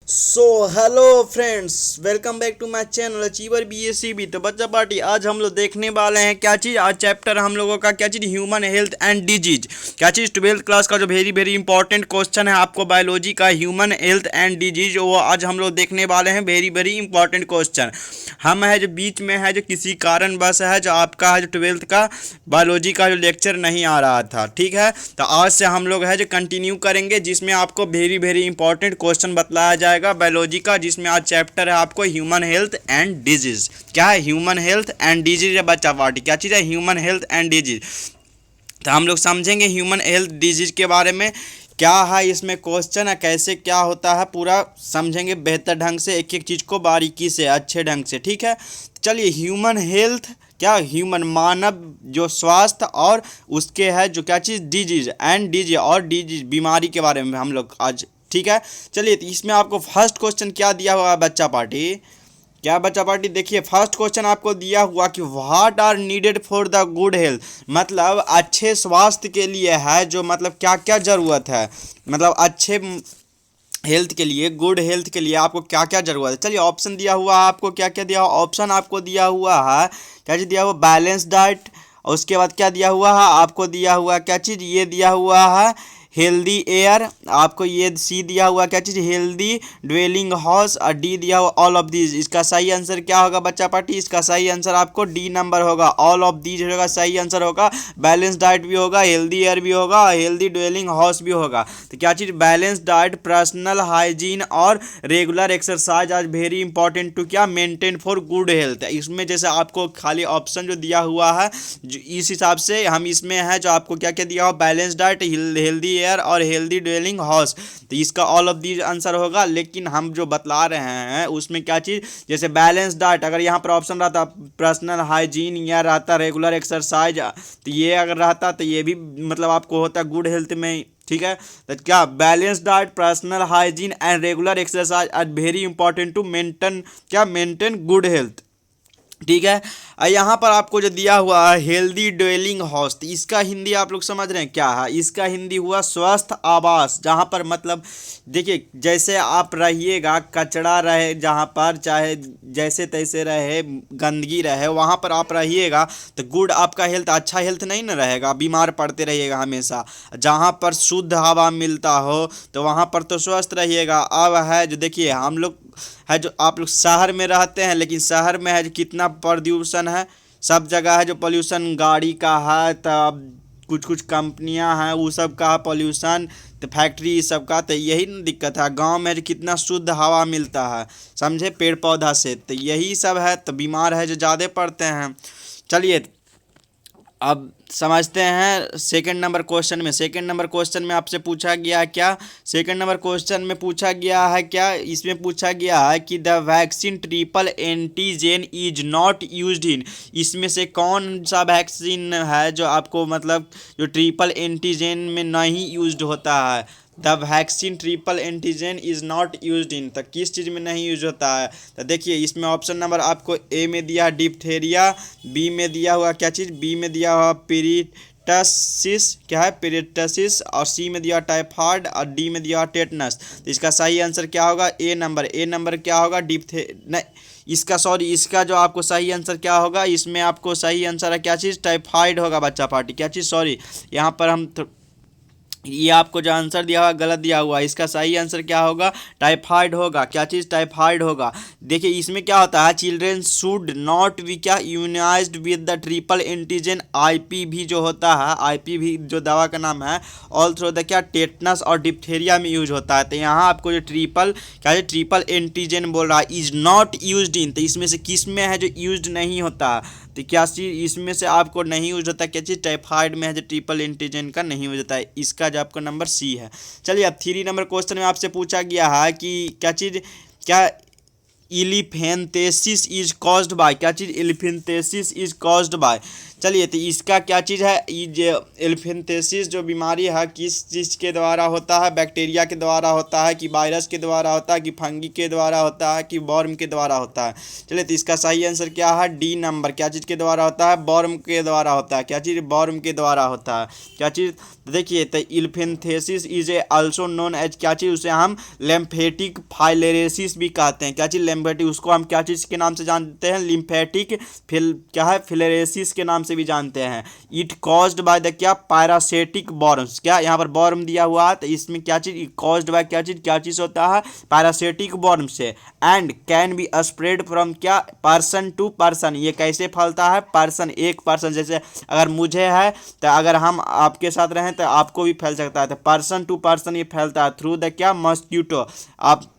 So hello friends, welcome back to my channel achiever BSCB। तो बच्चा party आज हम लोग देखने वाले हैं क्या चीज़। आज चैप्टर हम लोगों का क्या चीज़, ह्यूमन हेल्थ एंड डिजीज। क्या चीज़ 12th क्लास का जो वेरी वेरी इंपॉर्टेंट क्वेश्चन है आपको बायोलॉजी का, ह्यूमन हेल्थ एंड डिजीज, वो आज हम लोग देखने वाले हैं। वेरी वेरी इंपॉर्टेंट क्वेश्चन हम है जो बीच में है जो किसी कारण बस है जो आपका है जो 12th का बायोलॉजी का जो लेक्चर नहीं आ रहा था, ठीक है। तो आज से हम लोग है जो कंटिन्यू करेंगे जिसमें आपको वेरी वेरी इंपॉर्टेंट क्वेश्चन बतलाया जाएगा बायोलॉजी का, जिसमें आज चैप्टर है आपको ह्यूमन हेल्थ एंड डिजीज। क्या है ह्यूमन हेल्थ एंड डिजीज है बच्चा पार्टी, क्या चीज़ है ह्यूमन हेल्थ एंड डिजीज। तो हम लोग समझेंगे ह्यूमन हेल्थ डिजीज के बारे में, क्या है इसमें क्वेश्चन है, कैसे क्या होता है, पूरा समझेंगे बेहतर ढंग से, एक एक चीज़ को बारीकी से अच्छे ढंग से, ठीक है। चलिए, ह्यूमन हेल्थ क्या, ह्यूमन मानव जो स्वास्थ्य, और उसके है जो क्या चीज़ डिजीज एंड डिजीज, और डिजीज बीमारी के बारे में हम लोग आज, ठीक है। चलिए, तो इसमें आपको फर्स्ट क्वेश्चन क्या दिया हुआ है बच्चा पार्टी, क्या बच्चा पार्टी, देखिए फर्स्ट क्वेश्चन आपको दिया हुआ कि what are needed for the good health, मतलब अच्छे स्वास्थ्य के लिए है जो, मतलब क्या क्या ज़रूरत है, मतलब अच्छे हेल्थ के लिए, गुड हेल्थ के लिए आपको क्या क्या ज़रूरत है। चलिए, ऑप्शन दिया हुआ है आपको, क्या क्या दिया हुआ, ऑप्शन आपको दिया हुआ है क्या चीज़ दिया हुआ, बैलेंस डाइट, और उसके बाद क्या दिया हुआ है आपको, दिया हुआ क्या चीज़, ये दिया हुआ है हेल्दी एयर, आपको ये सी दिया हुआ क्या चीज़, हेल्दी ड्वेलिंग हाउस, और डी दिया हुआ ऑल ऑफ दीज। इसका सही आंसर क्या होगा बच्चा पार्टी, इसका सही आंसर आपको डी नंबर होगा, ऑल ऑफ दीज होगा, सही आंसर होगा। बैलेंस डाइट भी होगा, हेल्दी एयर भी होगा, हेल्दी ड्वेलिंग हाउस भी होगा। तो क्या चीज़, बैलेंस डाइट, पर्सनल हाइजीन और रेगुलर एक्सरसाइज आज वेरी इंपॉर्टेंट टू क्या, मेंटेन फॉर गुड हेल्थ। इसमें जैसे आपको खाली ऑप्शन जो दिया हुआ है जो इस हिसाब से हम इसमें है जो आपको क्या क्या दिया हुआ, बैलेंस डाइट, हेल्दी एयर और हेल्दी ड्वेलिंग हाउस, तो इसका ऑल ऑफ दीज आंसर होगा। लेकिन हम जो बतला रहे हैं उसमें क्या चीज़, जैसे बैलेंस डाइट, अगर यहाँ पर ऑप्शन रहता पर्सनल हाइजीन या रहता रेगुलर एक्सरसाइज, तो ये अगर रहता तो ये भी मतलब आपको होता गुड हेल्थ में, ठीक है। तो क्या, balance diet, personal hygiene and regular exercise are very important to maintain क्या, मेंटेन गुड हेल्थ, ठीक है। यहाँ पर आपको जो दिया हुआ है हेल्दी ड्वेलिंग हाउस, तो इसका हिंदी आप लोग समझ रहे हैं क्या है, इसका हिंदी हुआ स्वस्थ आवास। जहाँ पर मतलब देखिए, जैसे आप रहिएगा, कचरा रहे जहाँ पर, चाहे जैसे तैसे रहे, गंदगी रहे, वहाँ पर आप रहिएगा तो गुड आपका हेल्थ, अच्छा हेल्थ नहीं ना रहेगा, बीमार पड़ते रहिएगा हमेशा। जहाँ पर शुद्ध हवा मिलता हो तो वहाँ पर तो स्वस्थ रहिएगा। अब है जो देखिए, हम लोग है जो, आप लोग शहर में रहते हैं, लेकिन शहर में है जो कितना प्रदूषण है, सब जगह है जो पोल्यूशन, गाड़ी का है, तब कुछ कुछ कंपनियां हैं वो सब का पोल्यूशन, तो फैक्ट्री सब का, तो यही ना दिक्कत है। गांव में जो कितना शुद्ध हवा मिलता है, समझे, पेड़ पौधा से, तो यही सब है, तो बीमार है जो ज़्यादा पड़ते हैं। चलिए, अब समझते हैं सेकंड नंबर क्वेश्चन में। सेकंड नंबर क्वेश्चन में आपसे पूछा गया क्या, सेकंड नंबर क्वेश्चन में पूछा गया है क्या, इसमें पूछा गया है कि the vaccine triple antigen is not used in, इसमें से कौन सा वैक्सीन है जो आपको मतलब जो ट्रिपल एंटीजन में नहीं यूज्ड होता है। The vaccine triple antigen is not used in, तो किस चीज़ में नहीं यूज होता है। तो देखिए, इसमें ऑप्शन नंबर आपको ए में दिया डिप्थेरिया, बी में दिया हुआ क्या चीज़, बी में दिया हुआ पेरिटसिस, क्या है पेरिटसिस, और सी में दिया टाइफाइड, और डी में दिया टेटनस। तो इसका सही आंसर क्या होगा, ए नंबर। ए नंबर क्या होगा, नहीं, इसका सॉरी, इसका जो आपको सही आंसर क्या होगा, इसमें आपको सही आंसर है क्या चीज़, टाइफाइड होगा बच्चा पार्टी, क्या चीज़, सॉरी यहाँ पर हम ये आपको जो आंसर दिया हुआ गलत दिया हुआ है, इसका सही आंसर क्या होगा, टाइफाइड होगा, क्या चीज़, टाइफाइड होगा। देखिए, इसमें क्या होता है, चिल्ड्रेन शुड नॉट बी क्या, immunised with the triple antigen, IPV जो होता है, IPV जो दवा का नाम है, ऑल थ्रू द क्या, टेटनस और डिप्थेरिया में यूज होता है। तो यहाँ आपको जो ट्रिपल क्या है, ट्रिपल एंटीजन बोल रहा है, इज नॉट यूज्ड इन, तो इसमें से किस में है जो यूज्ड नहीं होता, तो क्या चीज़ इसमें से आपको नहीं यूज होता, क्या चीज़, टाइफाइड में है जो ट्रिपल एंटीजन का नहीं यूज होता है, इसका जो आपका नंबर सी है। चलिए, अब 3 नंबर क्वेश्चन में आपसे पूछा गया है कि क्या चीज़, क्या इलिफेंथेसिस इज कॉज्ड बाय, क्या चीज़, इलिफेंथेसिस इज कॉज्ड बाय, चलिए तो इसका क्या चीज़ है, ये जो एलिफेंथेसिस जो बीमारी है किस चीज़ के द्वारा होता है, बैक्टीरिया के द्वारा होता है कि वायरस के द्वारा होता है कि फंगी के द्वारा होता है कि वर्म के द्वारा होता है। चलिए तो इसका सही आंसर क्या है, डी नंबर। क्या चीज़ के द्वारा होता है, वर्म के द्वारा होता है। क्या चीज़, वर्म के द्वारा होता है। क्या चीज़, देखिए तो elephantiasis is a also known as, क्या चीज़, उसे हम लिम्फेटिक फाइलेरेसिस भी कहते हैं। क्या चीज़, लिम्फेटिक, उसको हम क्या चीज़ के नाम से जानते हैं, लिम्फेटिक क्या है, फिलेरेसिस के नाम से भी जानते हैं। इट कॉज्ड बाय द क्या, पैरासिटिक बॉर्म्स। क्या यहाँ पर बॉर्म दिया हुआ है तो इसमें क्या चीज़, कॉज्ड बाय क्या चीज़ होता है, पैरासिटिक बॉर्म से। And can be spread from क्या, पर्सन टू पर्सन। ये कैसे फैलता है, पर्सन, एक पर्सन, जैसे अगर मुझे है तो अगर हम आपके साथ रहें तो आपको भी फैल सकता है। तो पर्सन टू पर्सन ये फैलता है थ्रू द क्या, मॉस्किटो। आप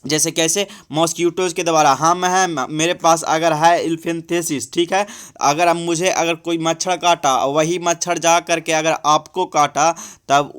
जैसे कैसे, मॉस्किटोज के द्वारा। हम हैं, मेरे पास अगर है एलिफेंथेसिस, ठीक है, अगर अब मुझे अगर कोई मच्छर काटा, वही मच्छर जा करके अगर आपको काटा, तब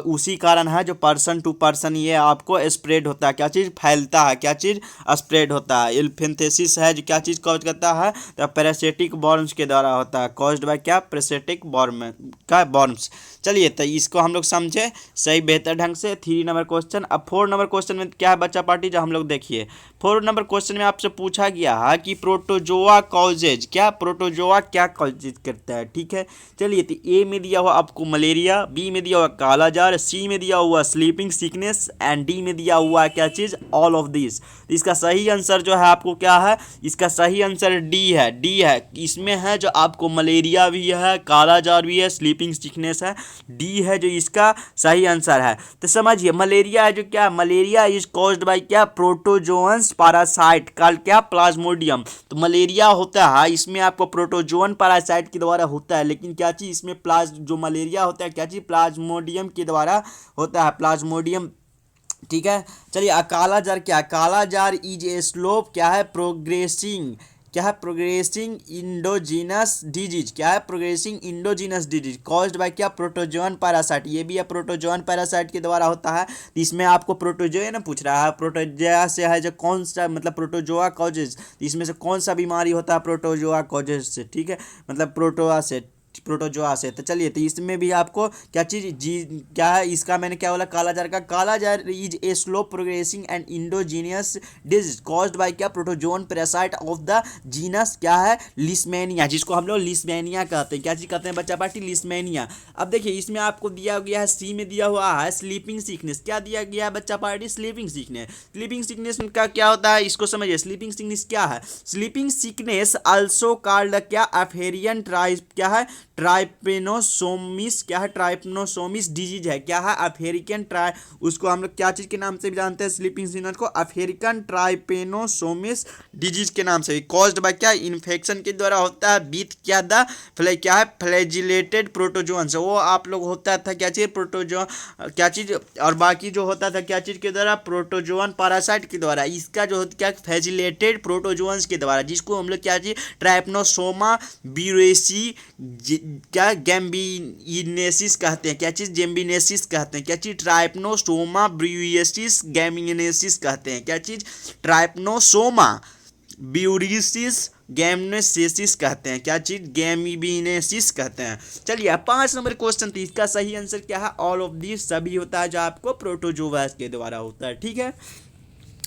उसी कारण है जो पर्सन टू पर्सन ये आपको स्प्रेड होता है। क्या चीज़, फैलता है। क्या चीज़, स्प्रेड होता है। एलिफेंथेसिस है जो क्या चीज़ कॉज करता है, तो पैरासिटिक बॉर्म्स के द्वारा होता है। कॉज्ड बाय क्या, पैरासिटिक बॉर्म का बॉर्म्स। चलिए तो इसको हम लोग समझे सही बेहतर ढंग से। 3 नंबर क्वेश्चन। अब 4 नंबर क्वेश्चन में क्या है बच्चा पार्टी, जो हम लोग देखिए 4 नंबर क्वेश्चन में आपसे पूछा गया है कि प्रोटोजोआ कॉजेज, क्या प्रोटोजोआ क्या कॉजेज करता है, ठीक है। चलिए तो ए में दिया हुआ आपको मलेरिया, बी में दिया हुआ कालाजार, सी में दिया हुआ स्लीपिंग सिकनेस एंड डी में दिया हुआ क्या चीज़, ऑल ऑफ दिस। इसका सही आंसर जो है आपको क्या है, इसका सही आंसर डी है। डी है, इसमें है जो आपको मलेरिया भी है, कालाजार भी है, स्लीपिंग सिकनेस है। डी है जो इसका सही आंसर है। तो समझिए मलेरिया है जो क्या, मलेरिया इज कॉज्ड बाय क्या, प्रोटोजोअन्स पैरासाइट कॉल्ड क्या, प्लाज्मोडियम। तो मलेरिया होता है, इसमें आपको प्रोटोजोअन पैरासाइट के द्वारा होता है, लेकिन क्या चीज़ इसमें जो मलेरिया होता है क्या चीज़, प्लाज्मोडियम के द्वारा होता है, प्लाज्मोडियम, ठीक है। चलिए काला जार क्या है, काला जार इज ए स्लोप क्या है, प्रोग्रेसिंग, क्या है, प्रोग्रेसिंग इंडोजीनस डिजीज। क्या है, progressing endogenous disease caused by क्या, प्रोटोजोअन पैरासाइट। ये भी है प्रोटोजोअन पैरासाइट के द्वारा होता है। इसमें आपको प्रोटोजोआ ना पूछ रहा है, प्रोटोजोआ से है जो कौन सा, मतलब प्रोटोजोआ कॉजेज, इसमें से कौन सा बीमारी होता है प्रोटोजोआ कॉजेज से, ठीक है, मतलब प्रोटोआ से, प्रोटोजोआ से। तो चलिए तो इसमें भी आपको क्या चीज़, जी क्या है, इसका मैंने क्या बोला, कालाजार का, kala azar is a slow progressing and indigenous disease caused by क्या, protozoan parasite of the genus क्या है, लिस्मेनिया, जिसको हम लोग लिस्मेनिया कहते हैं। क्या चीज़ कहते हैं बच्चा पार्टी, लिस्मेनिया। अब देखिए इसमें आपको दिया गया है, सी में दिया हुआ है स्लीपिंग सिकनेस। क्या दिया गया है बच्चा party, sleeping sickness. Sleeping sickness का क्या होता है, इसको समझिए। स्लीपिंग सिकनेस क्या है, स्लीपिंग सिकनेस आल्सो कॉल्ड क्या, अफेरियन ट्राइब क्या है, ट्राइपेनोसोमिस क्या है, ट्राइपेनोसोमिस डिजीज है। क्या है, अफ्रीकन उसको हम लोग क्या चीज़ के नाम से भी जानते हैं, स्लीपिंग सिकनेस को अफ्रीकन ट्राइपेनोसोमिस डिजीज के नाम से। कॉज्ड बाय क्या, इन्फेक्शन के द्वारा होता है, बीत क्या द क्या है, फ्लैजिलेटेड प्रोटोजोन से। वो आप लोग होता था क्या चीज़, प्रोटोजोन क्या चीज़, और बाकी जो होता था क्या चीज़ के द्वारा, प्रोटोजोन पैरासाइट के द्वारा। इसका जो होता क्या, फ्लैजिलेटेड प्रोटोजोन्स के द्वारा, जिसको हम लोग क्या चीज़, ट्राइपेनोसोमा ब्यूरेसी क्या, गैम्बिनेसिस कहते हैं। क्या चीज़, जेम्बिनेसिस कहते हैं। क्या चीज़, ट्राइपेनोसोमा ब्यूरेसिस गैम्बिनेसिस कहते हैं। क्या चीज़, ट्राइपेनोसोमा ब्यूरेसिस गैम्बिनेसिस कहते हैं। क्या चीज़, गैम्बिनेसिस कहते हैं। चलिए 5 नंबर क्वेश्चन थी, इसका सही आंसर क्या है, ऑल ऑफ दिस सभी होता है जो आपको प्रोटोजोआ के द्वारा होता है, ठीक है।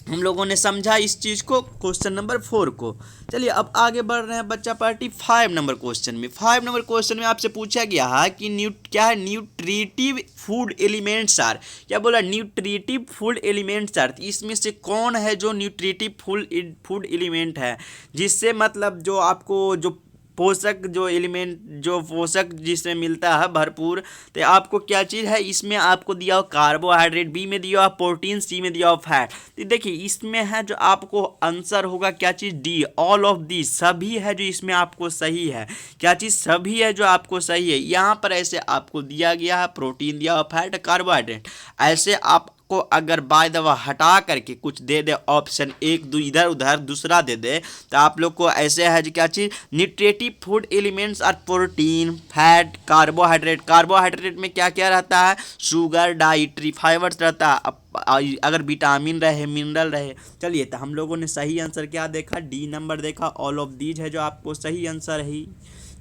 हम लोगों ने समझा इस चीज़ को, क्वेश्चन नंबर 4 को। चलिए अब आगे बढ़ रहे हैं बच्चा पार्टी 5 नंबर क्वेश्चन में। 5 नंबर क्वेश्चन में आपसे पूछा गया है कि क्या है, न्यूट्रिटिव फूड एलिमेंट्स आर। क्या बोला, न्यूट्रिटिव फूड एलिमेंट्स आर। इसमें से कौन है जो न्यूट्रिटिव फूड एलिमेंट है, जिससे मतलब जो आपको जो पोषक जो एलिमेंट, जो पोषक जिसमें मिलता है भरपूर। तो आपको क्या चीज़ है, इसमें आपको दिया हो कार्बोहाइड्रेट, बी में दिया हो प्रोटीन, सी में दिया हो फैट। तो देखिए इसमें है जो आपको आंसर होगा क्या चीज़, डी, ऑल ऑफ दी सभी है जो इसमें आपको सही है। क्या चीज़, सभी है जो आपको सही है। यहाँ पर ऐसे आपको दिया गया है प्रोटीन दिया हो, फैट, कार्बोहाइड्रेट। ऐसे आप को अगर बाय दवा हटा करके कुछ दे दे, ऑप्शन एक दो इधर उधर दूसरा दे दे, तो आप लोग को ऐसे है जो क्या चीज़, न्यूट्रिटिव फूड एलिमेंट्स और प्रोटीन, फैट, कार्बोहाइड्रेट। कार्बोहाइड्रेट में क्या क्या रहता है, शुगर, डाइट्री फाइबर्स रहता है, अगर विटामिन रहे, मिनरल रहे। चलिए तो हम लोगों ने सही आंसर क्या देखा, डी नंबर देखा, ऑल ऑफ दीज है जो आपको सही आंसर है।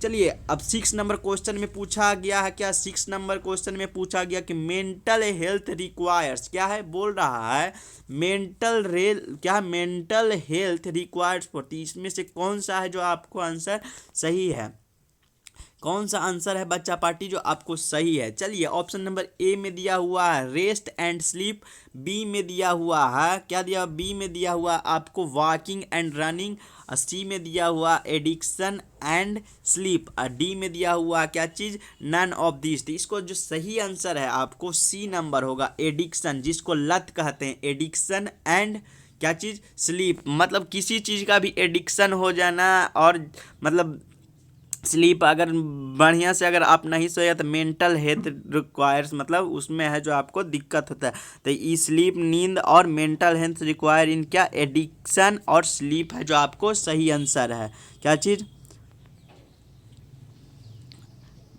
चलिए अब 6 नंबर क्वेश्चन में पूछा गया है क्या, 6 नंबर क्वेश्चन में पूछा गया कि मेंटल हेल्थ रिक्वायर्स, क्या है बोल रहा है मेंटल हेल्थ रिक्वायर्स फॉर, इसमें से कौन सा है जो आपको आंसर सही है, कौन सा आंसर है बच्चा पार्टी जो आपको सही है। चलिए ऑप्शन नंबर ए में दिया हुआ है रेस्ट एंड स्लीप, बी में दिया हुआ है क्या दिया, बी में दिया हुआ आपको वॉकिंग एंड रनिंग, सी में दिया हुआ एडिक्शन एंड स्लीप, डी में दिया हुआ क्या चीज़, नन ऑफ दिस। तो इसको जो सही आंसर है आपको सी नंबर होगा, एडिक्शन, जिसको लत कहते हैं, एडिक्शन एंड क्या चीज़, स्लीप। मतलब किसी चीज़ का भी एडिक्शन हो जाना और मतलब स्लीप अगर बढ़िया से अगर आप नहीं सोए तो मेंटल हेल्थ रिक्वायर्स, मतलब उसमें है जो आपको दिक्कत होता है। तो ई स्लीप, नींद और मेंटल हेल्थ रिक्वायर इन क्या, एडिक्शन और स्लीप है जो आपको सही आंसर है। क्या चीज़,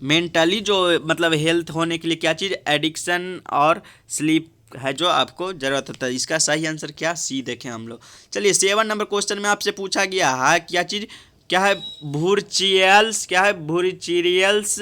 मेंटली जो मतलब हेल्थ होने के लिए क्या चीज़, एडिक्शन और स्लीप है जो आपको जरूरत होता है। इसका सही आंसर क्या, सी देखें हम लोग। चलिए 7 नंबर क्वेश्चन में आपसे पूछा गया है क्या चीज़, क्या है भूरचियल्स, क्या है भूरचिरियल्स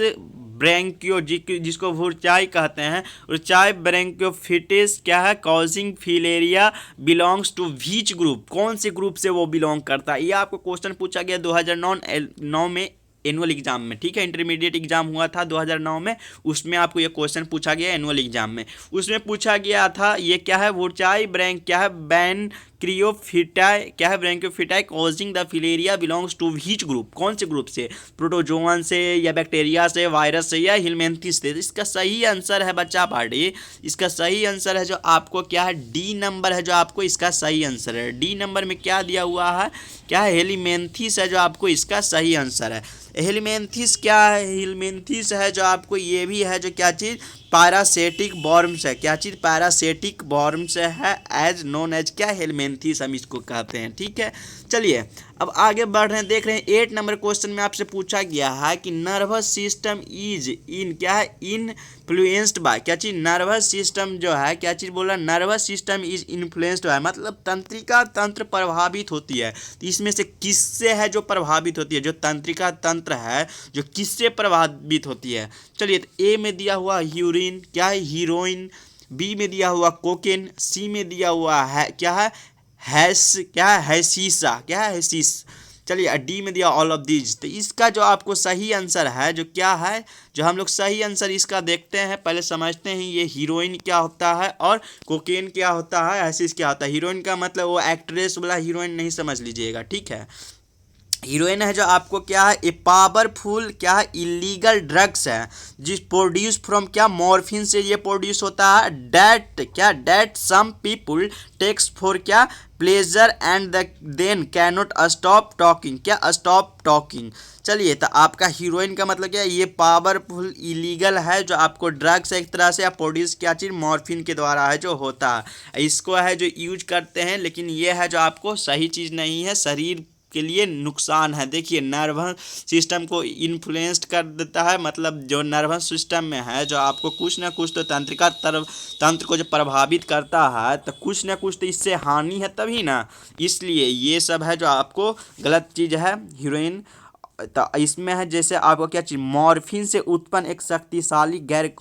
ब्रैंकियो, जिसको भूरचाई कहते हैं, उचाई ब्रैंकियोफिटिस क्या है, causing filaria belongs to which group, कौन से ग्रुप से वो बिलोंग करता है। ये आपको क्वेश्चन पूछा गया 2009 में एनुअल एग्जाम में, ठीक है, इंटरमीडिएट एग्जाम हुआ था 2009 में, उसमें आपको ये क्वेश्चन पूछा गया एनुअल एग्जाम में। उसमें पूछा गया था ये क्या है, वुरचाई ब्रैंक क्या है, बैन क्रियोफिटाई क्या है, ब्रैंकियोफिटाई causing the filaria belongs to which group, कौन से ग्रुप से, प्रोटोजोअन से या बैक्टीरिया से, वायरस से या हिलमेंथिस से। इसका सही आंसर है बच्चा पार्टी, इसका सही आंसर है जो आपको क्या है, डी नंबर है जो आपको इसका सही आंसर है। डी नंबर में क्या दिया हुआ है, क्या है, हेलिमेंथिस है जो आपको इसका सही आंसर है। हेलिमेंथिस क्या है, हेलिमेंथिस है जो आपको ये भी है जो क्या चीज़, पैरासिटिक वर्म्स है, क्या चीज़, पैरासिटिक वर्म्स है, एज नोन एज क्या, हेलमेंथिस हम इसको कहते हैं। ठीक है, चलिए अब आगे बढ़ रहे हैं, देख रहे हैं 8 नंबर क्वेश्चन में आपसे पूछा गया है कि नर्वस सिस्टम इज इन क्या है, इनफ्लुएंस्ड बाय, क्या चीज़, नर्वस सिस्टम जो है क्या चीज़ बोला, nervous system is influenced by, मतलब तंत्रिका तंत्र प्रभावित होती है। तो इसमें से किससे है जो प्रभावित होती है, जो तंत्रिका तंत्र है जो किससे प्रभावित होती है। चलिए तो ए में दिया हुआ यूरिन क्या है, हीरोइन, बी में दिया हुआ कोकेन, सी में दिया हुआ है क्या है, क्या है, हैशीसा क्या है, हैशीस। चलिए डी में दिया ऑल ऑफ दीज। तो इसका जो आपको सही आंसर है जो क्या है, जो हम लोग सही आंसर इसका देखते हैं, पहले समझते हैं ये हीरोइन क्या होता है और कोकेन क्या होता है, हैशीस क्या होता है। हीरोइन का मतलब वो एक्ट्रेस वाला हीरोइन नहीं समझ लीजिएगा, ठीक है। हीरोइन है जो आपको क्या है, ए पावरफुल क्या है, इलीगल ड्रग्स है जिस प्रोड्यूस फ्रॉम क्या, मॉर्फिन से ये प्रोड्यूस होता है, that some people takes for क्या, pleasure and then cannot stop talking क्या, स्टॉप टॉकिंग। चलिए तो आपका हीरोइन का मतलब क्या है, ये पावरफुल इलीगल है जो आपको ड्रग्स एक तरह से आप प्रोड्यूस क्या चीज़, मॉर्फिन के द्वारा है जो होता है, इसको है जो यूज करते हैं, लेकिन ये है जो आपको सही चीज़ नहीं है, शरीर के लिए नुकसान है। देखिए नर्वस सिस्टम को इन्फ्लुएंस्ड कर देता है, मतलब जो नर्वस सिस्टम में है जो आपको कुछ ना कुछ तो तंत्रिका तंत्र को जो प्रभावित करता है, तो कुछ ना कुछ तो इससे हानि है तभी ना, इसलिए ये सब है जो आपको गलत चीज़ है हीरोइन। तो इसमें है जैसे आपको क्या चीज़, मॉर्फिन से उत्पन्न एक शक्तिशाली गैर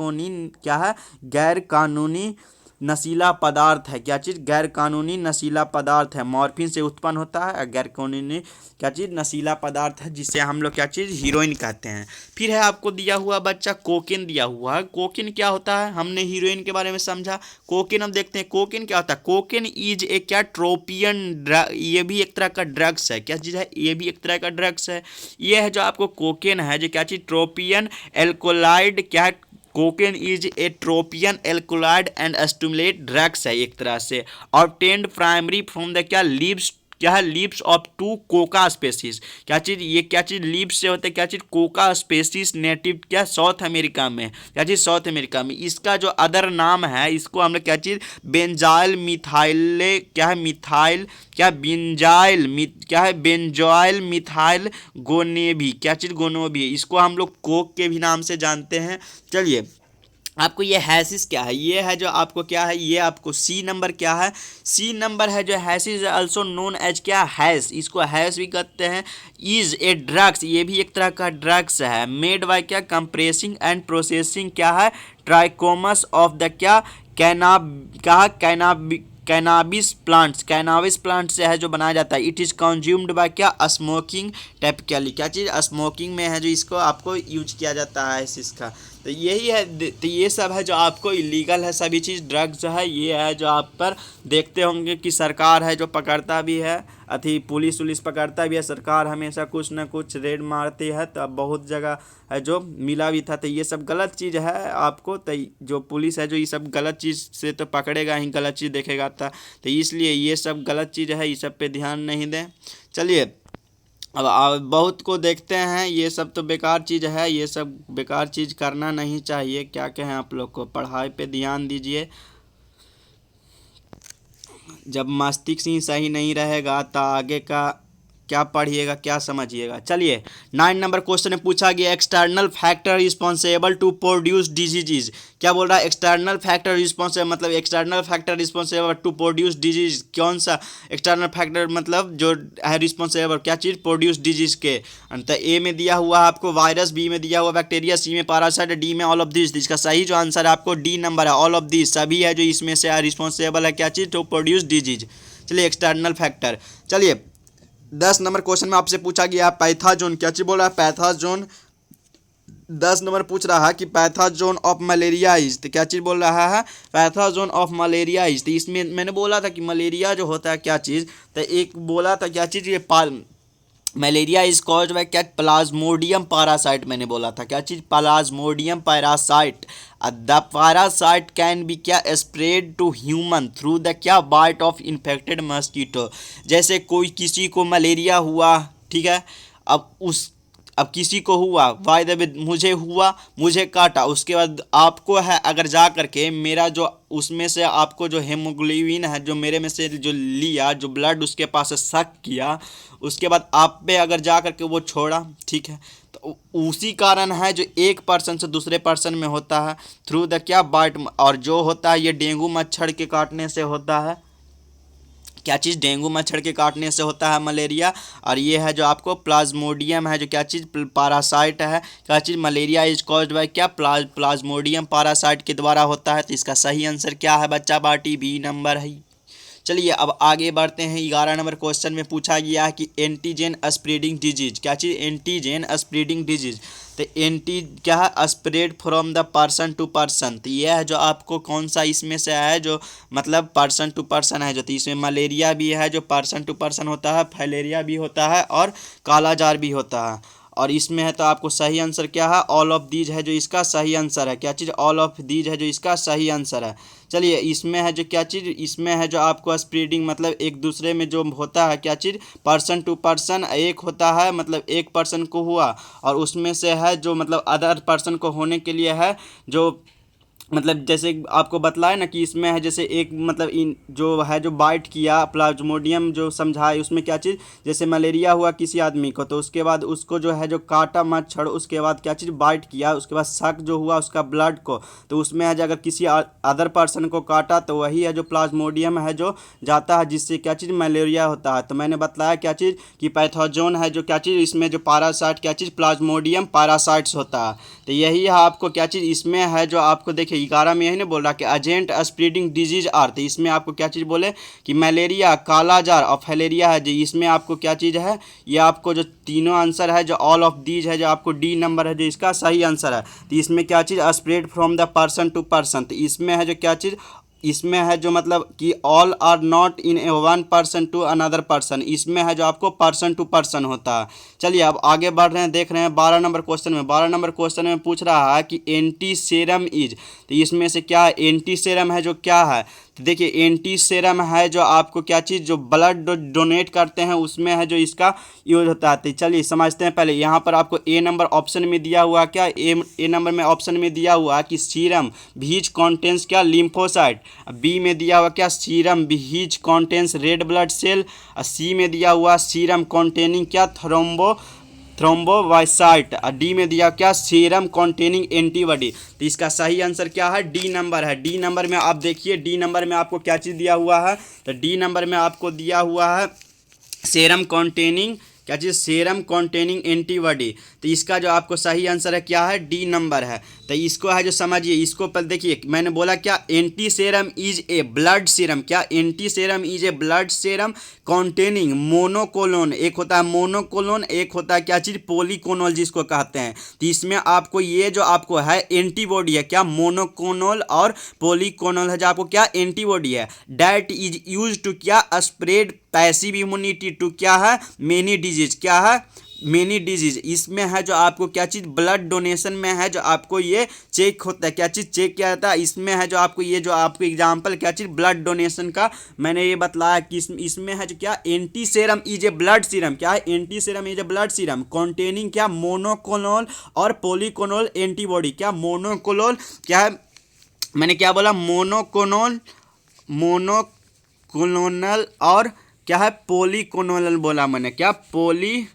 कानूनी नशीला पदार्थ है, क्या चीज़, गैर कानूनी नशीला पदार्थ है, मॉर्फिन से उत्पन्न होता है, गैर कानूनी क्या चीज़, नशीला पदार्थ है, जिसे हम लोग क्या चीज़, हीरोइन कहते हैं। फिर है आपको दिया हुआ बच्चा कोकेन दिया हुआ है। कोकेन क्या होता है, हमने हीरोइन के बारे में समझा, कोकेन हम देखते हैं कोकेन क्या होता है। कोकेन इज ए क्या, ट्रोपियन ड्रग, ये भी एक तरह का ड्रग्स है, क्या चीज़ है, ये भी एक तरह का ड्रग्स है। ये है जो आपको कोकेन है जो क्या चीज़, ट्रोपियन एल्कोलाइड क्या है, cocaine is a tropane alkaloid and stimulate drugs है एक तरह से, ऑब्टेन्ड प्राइमरी फ्रॉम द क्या, लीव्स क्या है, leaves of two coca species, क्या चीज़, ये क्या चीज़, लीव्स से होता है क्या चीज़, कोका स्पेसीज, नेटिव क्या, साउथ अमेरिका में, क्या चीज़, साउथ अमेरिका में। इसका जो अदर नाम है इसको हम लोग क्या चीज़, बेंजाइल मिथाइल क्या है, मिथाइल क्या, बेंजाइल क्या है, बेंजॉइल मिथाइल गोनेबी क्या चीज़, गोनोबी, इसको हम लोग कोक के भी नाम से जानते हैं। चलिए आपको ये हैसिस क्या है, ये है जो आपको क्या है, ये आपको सी नंबर क्या है, सी नंबर है जो हैसिस आल्सो नोन एज क्या, हैश, इसको हैश भी कहते हैं। इज ए ड्रग्स, ये भी एक तरह का ड्रग्स है। मेड बाय क्या, कंप्रेसिंग एंड प्रोसेसिंग क्या है, ट्राइकोमस ऑफ द क्या, कैनाबिस प्लांट्स, कैनाबिस प्लांट से है जो बनाया जाता है। इट इज़ कंज्यूम्ड बाय क्या, स्मोकिंग टाइपिकली, क्या चीज़ स्मोकिंग में है जो इसको आपको यूज किया जाता है इसका। तो यही है, तो ये सब है जो आपको इलीगल है, सभी चीज़ ड्रग्स है। ये है जो आप पर देखते होंगे कि सरकार है जो पकड़ता भी है, अथी पुलिस उलिस पकड़ता भी है, सरकार हमेशा कुछ ना कुछ रेड मारती है। तो अब बहुत जगह है जो मिला भी था। तो ये सब गलत चीज़ है आपको, तो जो पुलिस है जो ये सब गलत चीज़ से तो पकड़ेगा ही, गलत चीज़ देखेगा तो इसलिए ये सब गलत चीज़ है, ये सब पे ध्यान नहीं दें। चलिए अब बहुत को देखते हैं, ये सब तो बेकार चीज़ है, ये सब बेकार चीज़ करना नहीं चाहिए। क्या कहें आप लोग को, पढ़ाई पे ध्यान दीजिए। जब मस्तिष्क ही सही नहीं रहेगा तो आगे का क्या पढ़िएगा, क्या समझिएगा। चलिए 9 नंबर क्वेश्चन में पूछा गया external factor responsible to produce disease. क्या बोल रहा है, एक्सटर्नल फैक्टर रिस्पॉन्सिबल मतलब external factor responsible to produce disease. कौन सा एक्सटर्नल फैक्टर मतलब जो है रिस्पॉन्सिबल क्या चीज़, प्रोड्यूस डिजीज के। तो ए में दिया हुआ है आपको वायरस, बी में दिया हुआ बैक्टीरिया, सी में पैरासाइट, डी में ऑल ऑफ दिस। इसका सही जो आंसर है आपको डी नंबर है, ऑल ऑफ दिस सभी है जो इसमें से रिस्पॉन्सिबल है क्या चीज़, टू प्रोड्यूस डिजीज। चलिए एक्सटर्नल फैक्टर। चलिए 10 नंबर क्वेश्चन में आपसे पूछा गया पैथाजोन, क्या चीज बोल रहा है, पैथाजोन। 10 नंबर पूछ रहा है कि पैथाजोन ऑफ मलेरिया इज, तो क्या चीज़ बोल रहा है, पैथाजोन ऑफ मलेरिया इज। तो इसमें मैंने बोला था कि मलेरिया जो होता है क्या चीज़, तो एक बोला था क्या चीज़, ये मलेरिया इज कॉज्ड बाय क्या, प्लाज्मोडियम पैरासाइट। मैंने बोला था क्या चीज़, plasmodium parasite. The parasite can be क्या, spread to human through the क्या, बाइट ऑफ इन्फेक्टेड मस्कीटो। जैसे कोई किसी को मलेरिया हुआ, ठीक है, अब किसी को हुआ, बाय द वे मुझे हुआ, मुझे काटा, उसके बाद आपको है अगर जा करके मेरा जो उसमें से आपको जो हेमोग्लोबिन है जो मेरे में से जो लिया, जो ब्लड उसके पास से शक किया, उसके बाद आप पे अगर जा करके वो छोड़ा, ठीक है, तो उसी कारण है जो एक पर्सन से दूसरे पर्सन में होता है थ्रू द क्या, बाइट। और जो होता है ये डेंगू मच्छर के काटने से होता है, क्या चीज़, डेंगू मच्छर के काटने से होता है मलेरिया। और ये है जो आपको प्लाज्मोडियम है जो क्या चीज़, पैरासाइट है, क्या चीज़, मलेरिया इज कॉज्ड बाय क्या, प्लाज्मोडियम पैरासाइट के द्वारा होता है। तो इसका सही आंसर क्या है बच्चा पार्टी, बी नंबर है। चलिए अब आगे बढ़ते हैं। 11 नंबर क्वेश्चन में पूछा गया है कि एंटीजन स्प्रेडिंग डिजीज, क्या चीज़, एंटीजन स्प्रेडिंग डिजीज। तो एंटी क्या है, spread from the person to person. तो यह है जो आपको कौन सा इसमें से है जो मतलब पर्सन टू पर्सन है जो, तो इसमें मलेरिया भी है जो पर्सन टू पर्सन होता है, फाइलेरिया भी होता है और कालाजार भी होता है। और इसमें है तो आपको सही आंसर क्या है, ऑल ऑफ दीज है जो इसका सही आंसर है, क्या चीज़, ऑल ऑफ दीज है जो इसका सही आंसर है। चलिए इसमें है जो क्या चीज़, इसमें है जो आपको स्प्रेडिंग मतलब एक दूसरे में जो होता है क्या चीज़, पर्सन टू पर्सन, एक होता है मतलब एक पर्सन को हुआ और उसमें से है जो मतलब अदर पर्सन को होने के लिए है जो मतलब जैसे आपको बतलाए ना कि इसमें है जैसे एक मतलब इन जो है जो बाइट किया प्लाज्मोडियम जो समझाए उसमें क्या चीज़, जैसे मलेरिया हुआ किसी आदमी को तो उसके बाद उसको जो है जो काटा मच्छर, उसके बाद क्या चीज़ बाइट किया, उसके बाद शक जो हुआ उसका ब्लड को, तो उसमें है जो अगर किसी अदर पर्सन को काटा तो वही है जो प्लाज्मोडियम है जो जाता है जिससे क्या चीज़ मलेरिया होता है। तो मैंने बताया क्या चीज़ कि पैथोजोन है जो क्या चीज़, इसमें जो पैरासाइट क्या चीज़, प्लाज्मोडियम पैरासाइट्स होता है। तो यही है आपको क्या चीज़, इसमें है जो आपको देखिए 11 में यही नहीं बोल रहा कि एजेंट स्प्रेडिंग डिजीज आर, तो इसमें आपको क्या चीज़ बोले कि मलेरिया, कालाजार और फैलेरिया है जो, इसमें आपको क्या चीज़ है, ये आपको जो तीनों आंसर है जो ऑल ऑफ दीज है जो आपको डी नंबर है जो इसका सही आंसर है। तो इसमें क्या चीज़, spread from the person to person, तो इसमें है जो क्या चीज़, इसमें है जो मतलब कि all are not in a one person to another person, इसमें है जो आपको पर्सन टू पर्सन होता है। चलिए अब आगे बढ़ रहे हैं, देख रहे हैं 12 नंबर क्वेश्चन में। 12 नंबर क्वेश्चन में पूछ रहा है कि एंटी सेरम इज, तो इसमें से क्या है, एंटी सेरम है जो क्या है, तो देखिए एंटी सेरम है जो आपको क्या चीज़, जो ब्लड डोनेट करते हैं उसमें है जो इसका यूज होता है। तो चलिए समझते हैं पहले, यहाँ पर आपको ए नंबर ऑप्शन में दिया हुआ क्या, ए नंबर में ऑप्शन में दिया हुआ कि सीरम व्हिच कंटेन्स क्या, लिम्फोसाइट। बी में दिया हुआ क्या, serum which contains red blood cell. C में दिया हुआ सीरम कंटेनिंग क्या, थ्रोम्बोवाइसाइट। डी में दिया क्या, सीरम कॉन्टेनिंग एंटीबॉडी। तो इसका सही आंसर क्या है, डी नंबर है। डी नंबर में आप देखिए, डी नंबर में आपको क्या चीज़ दिया हुआ है, तो डी नंबर में आपको दिया हुआ है सीरम कॉन्टेनिंग, क्या चीज़, सीरम कॉन्टेनिंग एंटीबॉडी। तो इसका जो आपको सही आंसर है क्या है, डी नंबर है। तो इसको है जो समझिए, इसको पर देखिए, मैंने बोला क्या, anti serum is a blood serum, क्या, anti serum is a blood serum containing monoclonal. एक होता है मोनोकोलोन, एक होता है क्या चीज़, पोलीकोनोल जिसको कहते हैं। तो इसमें आपको ये जो आपको है एंटीबॉडी है, क्या, मोनोकोनोल और पोलीकोनोल है जो आपको क्या एंटीबॉडी है, डैट इज यूज टू क्या, स्प्रेड पैसिव इम्यूनिटी टू क्या है, मेनी डिजीज, क्या है, मेनी डिजीज। इसमें है जो आपको क्या चीज़, ब्लड डोनेशन में है जो आपको ये चेक होता है, क्या चीज़ चेक किया जाता है। इसमें है जो आपको ये जो आपको एग्जांपल क्या चीज़, ब्लड डोनेशन का मैंने ये बतलाया कि इसमें है जो क्या, anti serum is a blood serum, क्या है, anti serum is a blood serum containing क्या, मोनोकोनोल और पोलीकोनोल एंटीबॉडी। क्या, मोनोकोनोल, क्या है, मैंने क्या बोला, मोनोकोनोल, मोनोकोनोनल और क्या है, पोलीकोनोनल बोला मैंने, क्या, पोलीकोनोनल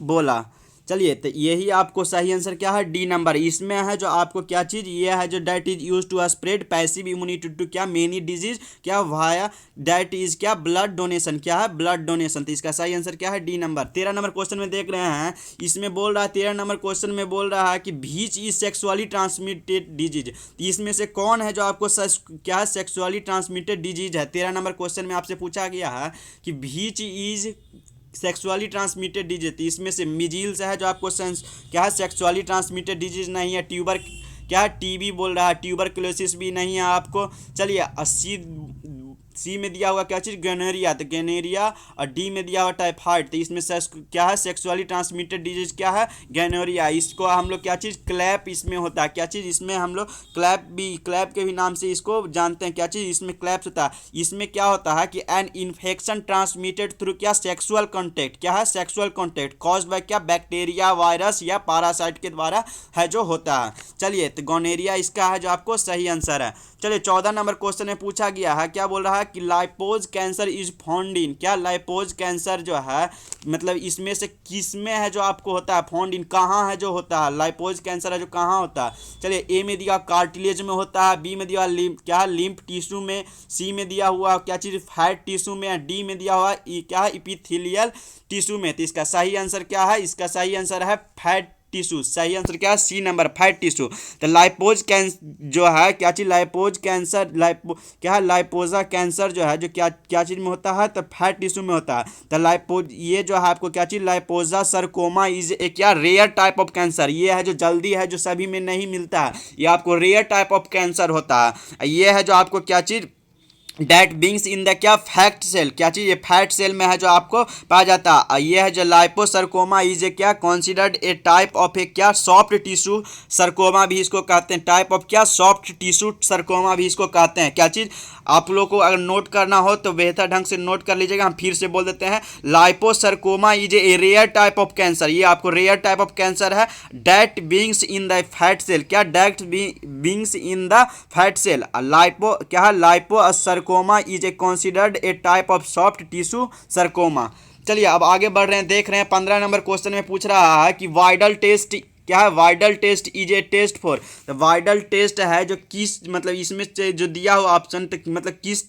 बोला। चलिए, तो यही आपको सही आंसर क्या है, डी नंबर। इसमें है जो आपको क्या चीज़, ये है जो that is use to spread passive immunity to क्या, मेनी डिजीज, क्या, वाया डैट इज क्या, ब्लड डोनेशन, क्या है, ब्लड डोनेशन। तो इसका सही आंसर क्या है, डी नंबर। 13 नंबर क्वेश्चन में देख रहे हैं, इसमें बोल रहा है, 13 नंबर क्वेश्चन में बोल रहा है कि भीच इज सेक्सुअली ट्रांसमिटेड डिजीज। तो इसमें से कौन है जो आपको क्या है, सेक्सुअली ट्रांसमिटेड डिजीज है। 13 नंबर क्वेश्चन में आपसे पूछा गया है कि भीच इज सेक्सुअली ट्रांसमिटेड डिजीज। तो इसमें से मिजील्स है जो आपको क्या है, सेक्सुअली ट्रांसमिटेड डिजीज नहीं है। ट्यूबर क्या है, टीबी बोल रहा है, ट्यूबरक्लोसिस भी नहीं है आपको। चलिए, 80 सी में दिया हुआ क्या चीज़, गैनेरिया। तो गैनेरिया, और डी में दिया हुआ टाइफाइड। तो इसमें क्या है, सेक्सुअली ट्रांसमिटेड डिजीज क्या है, गैनेरिया। इसको हम लोग क्या चीज़, क्लैप इसमें होता है, क्या चीज़, इसमें हम लोग क्लैप के भी नाम से इसको जानते हैं, क्या चीज़, इसमें क्लैप्स होता है। इसमें क्या होता है कि एन इन्फेक्शन ट्रांसमिटेड थ्रू क्या, सेक्सुअल कॉन्टैक्ट, क्या है, सेक्सुअल कॉन्टैक्ट कॉज्ड बाय क्या, बैक्टीरिया, वायरस या पैरासाइट के द्वारा है जो होता है। चलिए, तो गैनेरिया इसका है जो आपको सही आंसर है। चलिए, 14 नंबर क्वेश्चन में पूछा गया है, क्या बोल रहा है कि लाइपोज कैंसर इज फाउंड इन, क्या, लाइपोज कैंसर जो है, मतलब इसमें से किस में है जो आपको होता है, फाउंड इन, कहाँ है जो होता है, लाइपोज कैंसर है जो कहाँ होता है। चलिए, ए में दिया कार्टिलेज में होता है, बी में दिया क्या है, लिम्फ टिश्यू में, सी में दिया हुआ क्या चीज़, फैट टिश्यू में, डी में दिया हुआ क्या है, इपिथेलियल टिश्यू में। तो इसका सही आंसर क्या है, इसका सही आंसर है फैट टिश्यू। सही आंसर क्या है, सी नंबर, फैट टिश्यू। तो लाइपोज जो है क्या चीज, लाइपोज कैंसर, क्या है, लाइपोजा कैंसर जो है जो क्या चीज में होता है, तो फैट टिश्यू में होता है। तो लाइपोज ये जो है आपको क्या चीज, लाइपोजा सरकोमा इज ए क्या, रेयर टाइप ऑफ कैंसर। ये है जो जल्दी है, जो सभी में नहीं मिलता है, ये आपको रेयर टाइप ऑफ कैंसर होता है। ये है जो आपको क्या चीज, डैट बिंग्स इन द क्या, फैट सेल, क्या चीज़, ये फैट सेल में है जो आपको पाया जाता है। ये है जो लाइपोसरकोमा इज ए क्या, कॉन्सिडर्ड ए टाइप ऑफ ए क्या, सॉफ्ट टिश्यू सरकोमा भी इसको कहते हैं, टाइप ऑफ क्या, सॉफ्ट टिश्यू सरकोमा भी इसको कहते हैं। क्या चीज़, आप लोगों को अगर नोट करना हो तो बेहतर ढंग से नोट कर लीजिएगा। हम फिर से बोल देते हैं, liposarcoma is a rare type of cancer. ये आपको रेयर टाइप ऑफ कैंसर है, that begins in the fat cell, क्या, that begins in the fat cell. Lipo क्या है, liposarcoma is a considered a type of soft tissue sarcoma. चलिए, अब आगे बढ़ रहे हैं, देख रहे हैं 15 नंबर क्वेश्चन में पूछ रहा है कि वाइडल टेस्ट क्या है, Widal test is a test for. तो वाइडल टेस्ट है जो किस, मतलब इसमें से जो दिया हुआ ऑप्शन, मतलब किस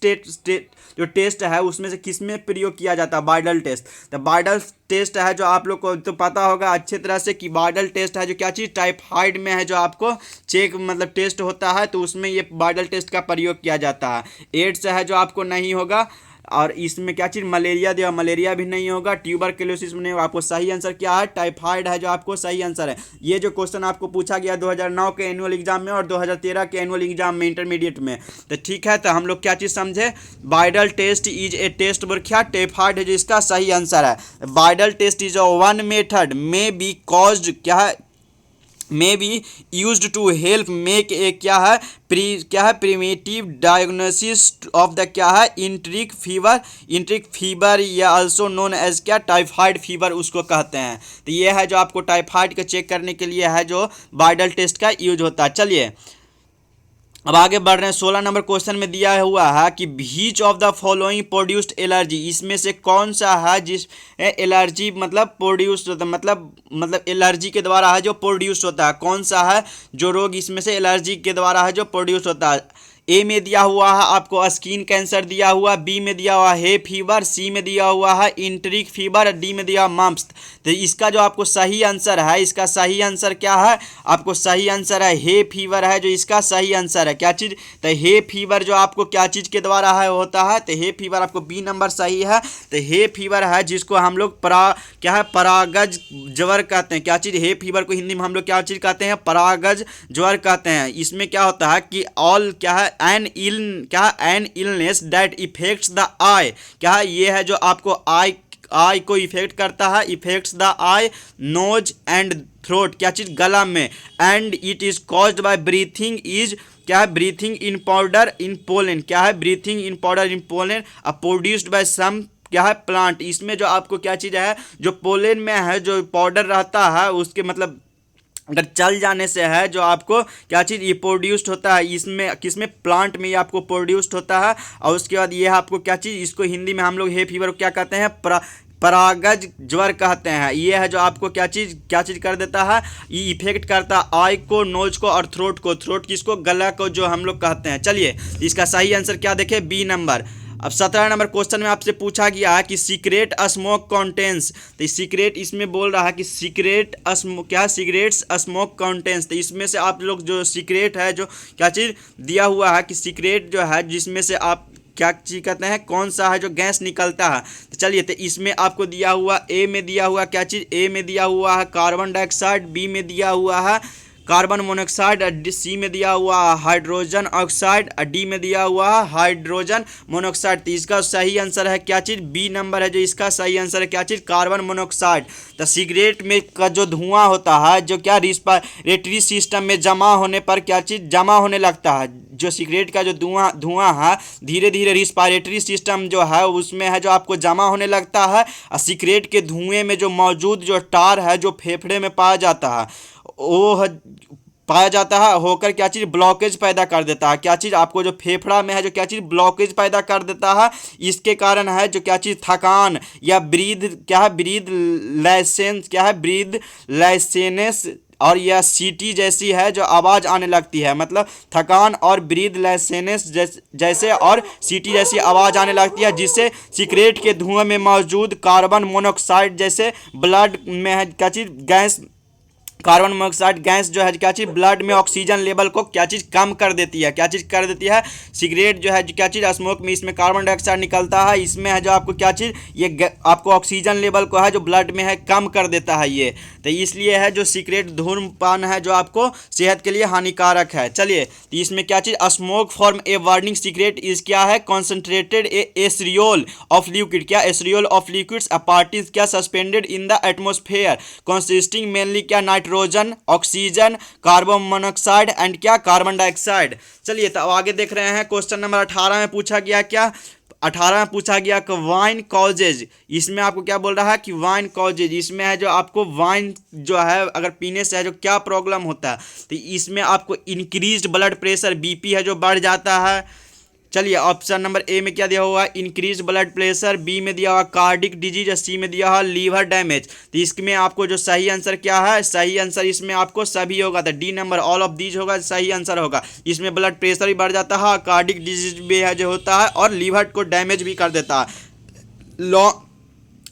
जो टेस्ट है उसमें से किस में प्रयोग किया जाता है, वाइडल टेस्ट। तो वाइडल टेस्ट है जो आप लोग को तो पता होगा अच्छे तरह से कि वाइडल टेस्ट है जो क्या चीज़, टाइफाइड में है जो आपको चेक मतलब टेस्ट होता है, तो उसमें ये वाइडल टेस्ट का प्रयोग किया जाता है। एड्स है जो आपको नहीं होगा, और इसमें क्या चीज़, मलेरिया दिया, मलेरिया भी नहीं होगा, ट्यूबरक्लोसिस में नहीं होगा। आपको सही आंसर क्या है, टाइफाइड है जो आपको सही आंसर है। ये जो क्वेश्चन आपको पूछा गया 2009 के एनुअल एग्जाम में और 2013 के एनुअल एग्जाम में इंटरमीडिएट में। तो ठीक है, तो हम लोग क्या चीज़ समझे, Widal test is a test for क्या, टाइफाइड है जो इसका सही आंसर है। Widal test is a one method may be caused क्या है, may be used to help make a क्या है प्रीमेटिव डायग्नोसिस ऑफ द क्या है इंट्रिक फीवर या आल्सो नोन एज क्या, टाइफाइड फीवर उसको कहते हैं। तो ये है जो आपको टाइफाइड को चेक करने के लिए है जो वाइडल टेस्ट का यूज होता है। चलिए, अब आगे बढ़ रहे हैं। 16 नंबर क्वेश्चन में दिया हुआ है कि which of the following produced allergy, इसमें से कौन सा है जिस एलर्जी मतलब प्रोड्यूस्ड होता है, मतलब एलर्जी के द्वारा है जो प्रोड्यूस होता है, कौन सा है जो रोग इसमें से एलर्जी के द्वारा है जो प्रोड्यूस होता है। ए में दिया हुआ है आपको स्किन कैंसर दिया हुआ, बी में दिया हुआ है फीवर, सी में दिया हुआ है इंटरिक फीवर, डी में दिया हुआ मम्प्स। तो इसका जो आपको सही आंसर है, इसका सही आंसर क्या है, आपको सही आंसर है हे फीवर है जो इसका सही आंसर है। क्या चीज़, तो हे फीवर जो आपको क्या चीज़ के द्वारा है होता है, तो हे फीवर आपको बी नंबर सही है। तो हे फीवर है जिसको हम लोग क्या है परागज ज्वर कहते हैं। क्या चीज़, हे फीवर को हिंदी में हम लोग क्या चीज़ कहते हैं, परागज ज्वर कहते हैं। इसमें क्या होता है कि ऑल क्या है an illness that affects the eye, क्या है ये है जो आपको आई को इफेक्ट करता है, affects the eye nose and throat, क्या चीज़ गला में, and it is caused by breathing is क्या है breathing in powder in pollen, क्या है breathing in powder in pollen produced by some क्या है प्लांट। इसमें जो आपको क्या चीज़ है जो पोलन में है जो पाउडर रहता है उसके मतलब अगर चल जाने से है जो आपको क्या चीज़ ये प्रोड्यूस्ड होता है, इसमें किसमें प्लांट में ये आपको प्रोड्यूस्ड होता है। और उसके बाद ये आपको क्या चीज़, इसको हिंदी में हम लोग हे फीवर को क्या कहते हैं परागज ज्वर कहते हैं। ये है जो आपको क्या चीज़ कर देता है, ये इफेक्ट करता है आई को, नोज को और थ्रोट किसको, गला को जो हम लोग कहते हैं। चलिए इसका सही आंसर क्या देखें, बी नंबर। अब 17 नंबर क्वेश्चन में आपसे पूछा गया है कि सीक्रेट स्मोक कॉन्टेंस, तो सीक्रेट इसमें बोल रहा है कि सिगरेट्स स्मोक कॉन्टेंस। तो इसमें से आप लोग जो सीक्रेट है जो क्या चीज़ दिया हुआ है कि सीक्रेट जो है जिसमें से आप क्या चीज़ कहते हैं, कौन सा है जो गैस निकलता है। तो चलिए तो इसमें आपको दिया हुआ ए में दिया हुआ क्या चीज़, ए में दिया हुआ है कार्बन डाइऑक्साइड, बी में दिया हुआ है कार्बन मोनोऑक्साइड, सी में दिया हुआ हाइड्रोजन ऑक्साइड, डी में दिया हुआ हाइड्रोजन मोनोऑक्साइड। तो इसका सही आंसर है क्या चीज़, बी नंबर है जो इसका सही आंसर है क्या चीज़, कार्बन मोनोऑक्साइड। तो सिगरेट में का जो धुआं होता है जो क्या रिस्पायरेटरी सिस्टम में जमा होने पर क्या चीज़ जमा होने लगता है, जो सिगरेट का जो धुआं है धीरे धीरे रिस्पायरेटरी सिस्टम जो है उसमें है जो आपको जमा होने लगता है। और सिगरेट के धुएं में जो मौजूद जो टार है जो फेफड़े में पाया जाता है वो पाया जाता है होकर क्या चीज़ ब्लॉकेज पैदा कर देता है। क्या चीज़ आपको जो फेफड़ा में है जो क्या चीज़ ब्लॉकेज पैदा कर देता है, इसके कारण है जो क्या चीज़ थकान या ब्रीद लाइसेंस और यह सीटी जैसी है जो आवाज़ आने लगती है, मतलब थकान और ब्रीद लाइसेंस जैसे और सीटी जैसी आवाज़ आने लगती है, जिससे सिगरेट के धुएं में मौजूद कार्बन मोनोऑक्साइड जैसे ब्लड में है क्या चीज़ गैस, कार्बन मोनोऑक्साइड गैस जो है क्या चीज़ ब्लड में ऑक्सीजन लेवल को क्या चीज़ कम कर देती है। क्या चीज़ कर देती है, सिगरेट जो है क्या चीज़ स्मोक में इसमें कार्बन डाइऑक्साइड निकलता है, इसमें है जो आपको क्या चीज़ ये आपको ऑक्सीजन लेवल को है जो ब्लड में है कम कर देता है ये। तो इसलिए है जो सिगरेट धूम्रपान है जो आपको सेहत के लिए हानिकारक है। चलिए तो इसमें क्या चीज़ smoke form a warning cigarette is क्या है कॉन्सेंट्रेटेड एसरियोल ऑफ लिक्विड, क्या aerosol of liquids a particles क्या suspended in the atmosphere consisting mainly क्या nitrogen, oxygen, carbon monoxide and क्या कार्बन डाइऑक्साइड। चलिए तो आगे देख रहे हैं क्वेश्चन नंबर 18 में पूछा गया क्या, 18 में पूछा गया कि वाइन कॉजेज, इसमें आपको क्या बोल रहा है कि वाइन कॉजेज, इसमें है जो आपको वाइन जो है अगर पीने से है जो क्या प्रॉब्लम होता है, तो इसमें आपको इंक्रीज्ड ब्लड प्रेशर बीपी है जो बढ़ जाता है। चलिए ऑप्शन नंबर ए में क्या दिया हुआ है इंक्रीज ब्लड प्रेशर, बी में दिया हुआ कार्डिक डिजीज, सी में दिया हुआ लीवर डैमेज। तो इसमें आपको जो सही आंसर क्या है, सही आंसर इसमें आपको सभी होगा, तो D number all of these होगा सही आंसर होगा। इसमें ब्लड प्रेशर भी बढ़ जाता है, कार्डिक डिजीज भी है जो होता है और लीवर को डैमेज भी कर देता है।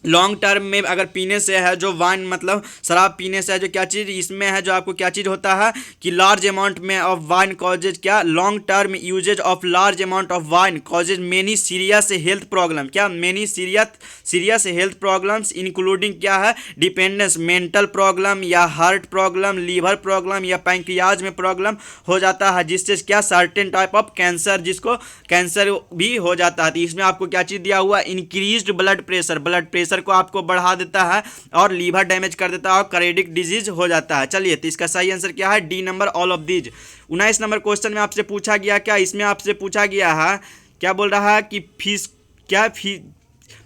लॉन्ग टर्म में अगर पीने से है जो वाइन मतलब शराब पीने से है जो क्या चीज़ इसमें है जो आपको क्या चीज़ होता है कि लार्ज अमाउंट में ऑफ वाइन कॉजेज क्या long term usages of large amount of wine causes many serious health problem, क्या many serious health problems including क्या है डिपेंडेंस, मेंटल प्रॉब्लम या हार्ट प्रॉब्लम, लीवर प्रॉब्लम या पैंक्रियाज में problem हो जाता है, जिससे क्या सर्टेन टाइप ऑफ कैंसर जिसको कैंसर भी हो जाता है। तो इसमें आपको क्या चीज़ दिया हुआ इंक्रीज्ड ब्लड प्रेशर को आपको बढ़ा देता है और लीवर डैमेज कर देता है और कार्डियक डिजीज हो जाता है। चलिए तो इसका सही आंसर क्या है, D number all of these. 19 number question में आपसे पूछा गया क्या, इसमें आपसे पूछा गया है क्या बोल रहा है कि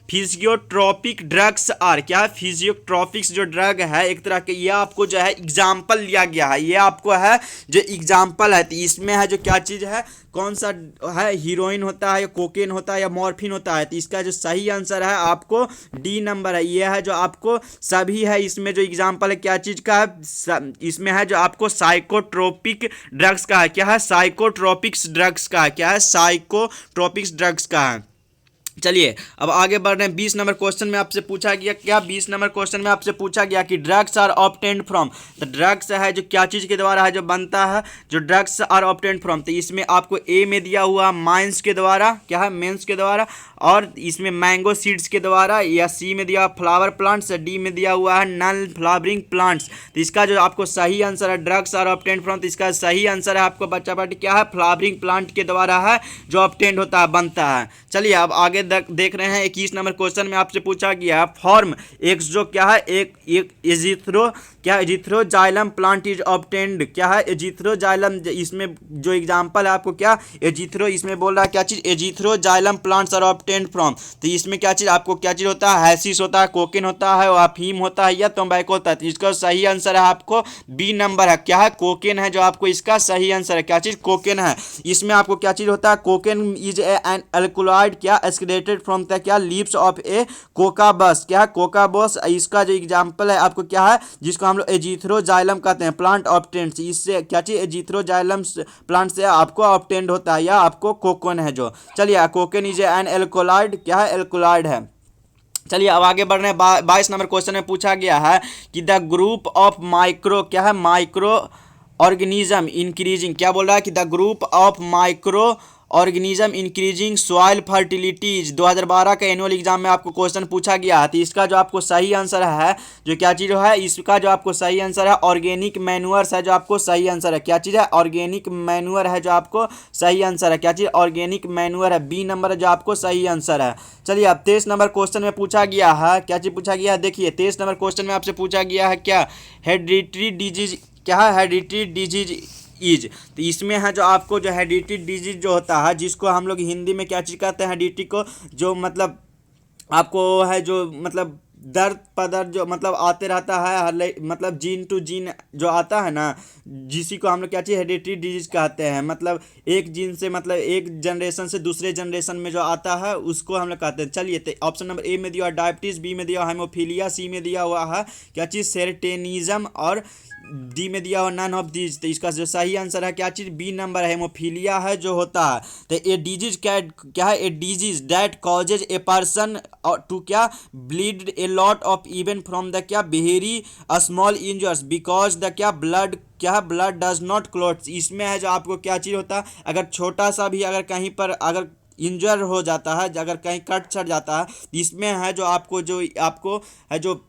फिजियोट्रोपिक ड्रग्स आर, क्या है फिजियोट्रोपिक्स जो ड्रग है एक तरह के, ये आपको जो है एग्जाम्पल लिया गया है, ये आपको है जो एग्जाम्पल है। तो इसमें है जो क्या चीज़ है, कौन सा है, हीरोइन होता है या कोकेन होता है या मॉर्फिन होता है। तो इसका जो सही आंसर है आपको डी नंबर है, ये है जो आपको सभी है। इसमें जो एग्जाम्पल है क्या चीज़ का है, इसमें है जो आपको साइकोट्रोपिक ड्रग्स का है, क्या है साइकोट्रोपिक्स ड्रग्स का है, क्या है साइकोट्रोपिक्स ड्रग्स का है। चलिए अब आगे बढ़ रहे हैं। 20 नंबर क्वेश्चन में आपसे पूछा गया, क्या 20 नंबर क्वेश्चन में आपसे पूछा गया कि ड्रग्स आर ऑब्टेन्ड फ्रॉम, तो ड्रग्स है जो क्या चीज़ के द्वारा है जो बनता है, जो ड्रग्स आर ऑब्टेन्ड फ्रॉम। तो इसमें आपको ए में दिया हुआ माइंस के द्वारा, क्या है मेंस के द्वारा, और इसमें मैंगो सीड्स के द्वारा, या सी में दिया फ्लावर प्लांट्स, डी में दिया हुआ है नॉन फ्लावरिंग प्लांट्स। तो इसका जो आपको सही आंसर है ड्रग्स आर ऑब्टेन्ड फ्रॉम, तो इसका सही आंसर है आपको बच्चा पार्टी क्या है फ्लावरिंग प्लांट के द्वारा है जो ऑब्टेन्ड होता है, बनता है। चलिए अब आगे देख रहे हैं। 21 नंबर क्वेश्चन में आपसे पूछा गया है फॉर्म एक्स जो क्या है एक एजिथ्रो, क्या एजिथ्रोजाइलम प्लांट इज ऑब्टेन्ड, क्या है एजिथ्रोजाइलम। इसमें जो एग्जांपल है आपको क्या एजिथ्रो, इसमें बोल रहा है क्या चीज़ एजिथ्रोजाइलम प्लांट्स आर ऑब्टेन्ड फ्रॉम। तो इसमें क्या चीज़ आपको क्या चीज़ होता है, हैशिश होता है, कोकेन होता है, अफीम होता है या तंबाकू होता है। तो इसका सही आंसर है आपको बी नंबर है, क्या है कोकेन है जो आपको इसका सही आंसर है, क्या चीज़ कोकेन है। इसमें आपको क्या चीज़ होता है, कोकेन इज एन अल्कोलॉइड क्या एक्सक्रेटेड फ्रॉम द क्या लीव्स ऑफ ए कोकाबस, क्या है कोकाबस। इसका जो एग्जांपल है आपको क्या है, जिसको हम लोग एजिथ्रोजाइलम कहते हैं, प्लांट ऑब्टेन्ड, इससे क्या चीज एजिथ्रोजाइलम प्लांट से आपको ऑब्टेन्ड होता है या आपको कोकेन है जो। चलिए कोकेन इज एन एल्कोलॉइड, क्या है एल्कोलॉइड है। चलिए अब आगे बढ़ रहे हैं। 22 नंबर क्वेश्चन में पूछा गया है कि द ग्रुप ऑफ माइक्रो, क्या है माइक्रो ऑर्गेनिज्म इंक्रीजिंग, क्या बोल रहा है कि the group of micro organism increasing soil fertilities. 2012 का एनुअल एग्जाम में आपको क्वेश्चन पूछा गया है। तो इसका जो आपको सही आंसर है जो क्या चीज़ है, इसका जो आपको सही आंसर है ऑर्गेनिक मैन्योर्स है जो आपको सही आंसर है, क्या चीज़ है ऑर्गेनिक मैन्योर है जो आपको सही आंसर है, क्या चीज़ ऑर्गेनिक मैन्योर है, बी नंबर है जो आपको सही आंसर है। चलिए अब 23 नंबर क्वेश्चन में पूछा गया है, क्या चीज़ पूछा गया है, देखिए 23 नंबर क्वेश्चन में आपसे पूछा गया है क्या हेरिडिटरी डिजीज, क्या है हेरिडिटरी डिजीज इज। तो इसमें है जो आपको जो हेरिडिटरी डिजीज जो होता है, जिसको हम लोग हिंदी में क्या चीज़ कहते हैं, हेरिडिटी को जो मतलब आपको है जो मतलब दर्द पदर्द जो मतलब आते रहता है, मतलब जीन टू जीन जो आता है ना, जिसी को हम लोग क्या चीज़ हेरिडिटरी डिजीज कहते हैं, मतलब एक जीन से मतलब एक जनरेशन से दूसरे जनरेशन में जो आता है उसको हम लोग कहते हैं। चलिए तो ऑप्शन नंबर ए में दिया डायबिटीज़, बी में दिया हेमोफीलिया, सी में दिया हुआ है क्या चीज़ सेरेटेनिज्म, और डी में दिया हुआ नन ऑफ दीज। तो इसका जो सही आंसर है क्या चीज़ बी नंबर है हेमोफीलिया है जो होता है। तो ए डिजीज क्या है, a disease that causes a person to क्या bleed a lot of even from the क्या very small injuries because the क्या ब्लड, क्या ब्लड डज नॉट क्लॉट। इसमें है जो आपको क्या चीज़ होता है, अगर छोटा सा भी अगर कहीं पर अगर इंजर हो जाता है, अगर कहीं कट छट जाता है, इसमें है जो आपको है जो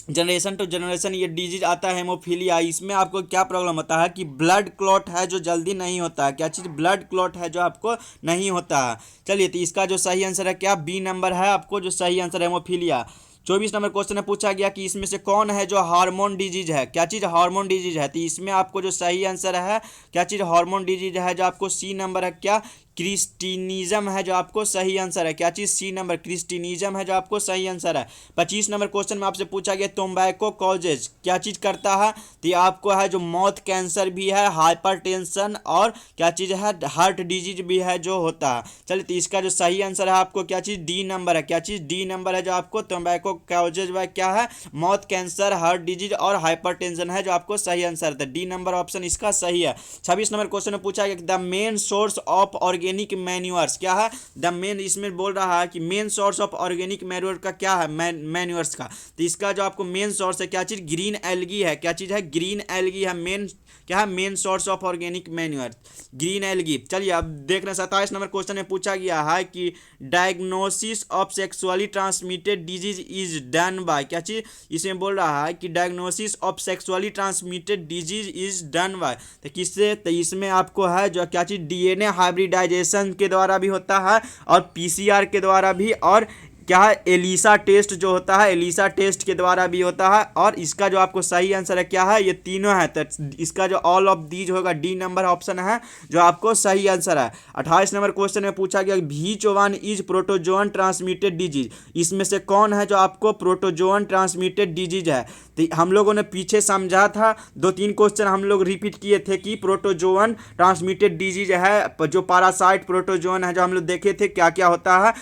जनरेशन टू जनरेशन ये डिजीज आता है हेमोफीलिया। इसमें आपको क्या प्रॉब्लम होता है कि ब्लड क्लॉट है जो जल्दी नहीं होता है, क्या चीज़ ब्लड क्लॉट है जो आपको नहीं होता है। चलिए तो इसका जो सही आंसर है क्या बी नंबर है आपको जो सही आंसर है हेमोफीलिया। 24 नंबर क्वेश्चन में पूछा गया कि इसमें से कौन है जो हार्मोन डिजीज है, क्या चीज़ हार्मोन डिजीज है। तो इसमें आपको जो सही आंसर है क्या चीज़ हार्मोन डिजीज है जो आपको सी नंबर है क्या क्रिस्टिनिज्म है जो आपको सही आंसर है, क्या चीज़ सी नंबर क्रिस्टिनिज्म है जो आपको सही आंसर है। 25 नंबर क्वेश्चन में आपसे पूछा गया तंबाकू कॉजेज क्या चीज़ करता है। तो ये आपको है जो माउथ कैंसर भी है, हाइपरटेंशन और क्या चीज़ है हार्ट डिजीज भी है जो होता है। चलिए तो इसका जो सही आंसर है आपको क्या चीज़ डी नंबर है, क्या चीज़ डी नंबर है जो आपको तंबाकू कॉजेज व क्या है माउथ कैंसर, हार्ट डिजीज और हाइपरटेंशन है जो आपको सही आंसर है। डी नंबर ऑप्शन इसका सही है। 26 नंबर क्वेश्चन में पूछा गया the main source of organic manures, क्या है द मेन, इसमें बोल रहा है कि main source of organic manure का क्या है मैन्योर्स का। तो इसका जो आपको मेन सोर्स है क्या चीज़ ग्रीन एल्गी है, क्या चीज़ है ग्रीन एल्गी है मेन, क्या है main source of organic manure green algae. चलिए अब देख रहे हैं 27 नंबर क्वेश्चन में पूछा गया है कि diagnosis of sexually transmitted disease is done by, क्या चीज़ इसमें बोल रहा है कि diagnosis of sexually transmitted disease is done by, तो किससे, तो इसमें आपको है जो क्या चीज़ डीएनए हाइब्रिडाइजेशन के द्वारा भी होता है और पीसीआर के द्वारा भी और क्या है, एलिसा टेस्ट जो होता है, एलिसा टेस्ट के द्वारा भी होता है। और इसका जो आपको सही आंसर है क्या है, ये तीनों है। तो इसका जो ऑल ऑफ दीज होगा, डी नंबर ऑप्शन है जो आपको सही आंसर है। 28 नंबर क्वेश्चन में पूछा गया VH1 is protozoan transmitted disease, इसमें से कौन है जो आपको प्रोटोजोअन ट्रांसमिटेड डिजीज है। तो हम लोगों ने पीछे समझा था, 2-3 क्वेश्चन हम लोग रिपीट किए थे कि प्रोटोजोअन ट्रांसमिटेड डिजीज है, जो पैरासाइट प्रोटोजोअन है, जो हम लोग देखे थे क्या क्या होता है,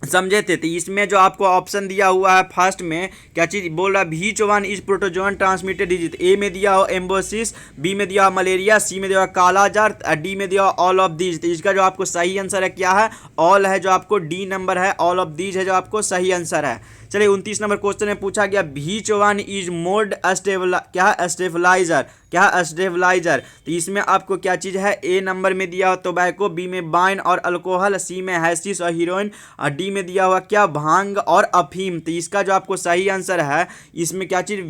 समझे थे। तो इसमें जो आपको ऑप्शन दिया हुआ है फर्स्ट में क्या चीज़ बोल रहा है, VH1 is protozoan transmitted disease. A में दिया हो एम्बोसिस, बी में दिया हो मलेरिया, सी में दिया हो कालाजार, डी में दिया हो ऑल ऑफ दीज। तो इसका जो आपको सही आंसर है क्या है, ऑल है, जो आपको डी नंबर है, ऑल ऑफ दीज है जो आपको सही आंसर है। चलिए 29 नंबर क्वेश्चन में पूछा गया VH1 इज मोड स्टेबलाइजर, क्या है स्टेबलाइजर। तो इसमें आपको क्या चीज़ है, ए नंबर में दिया हुआ टोबैको, बी में वाइन और अल्कोहल, सी में हैशिश और हीरोइन, और डी में दिया हुआ क्या, भांग और अफीम। तो इसका जो आपको सही आंसर है, इसमें क्या चीज़,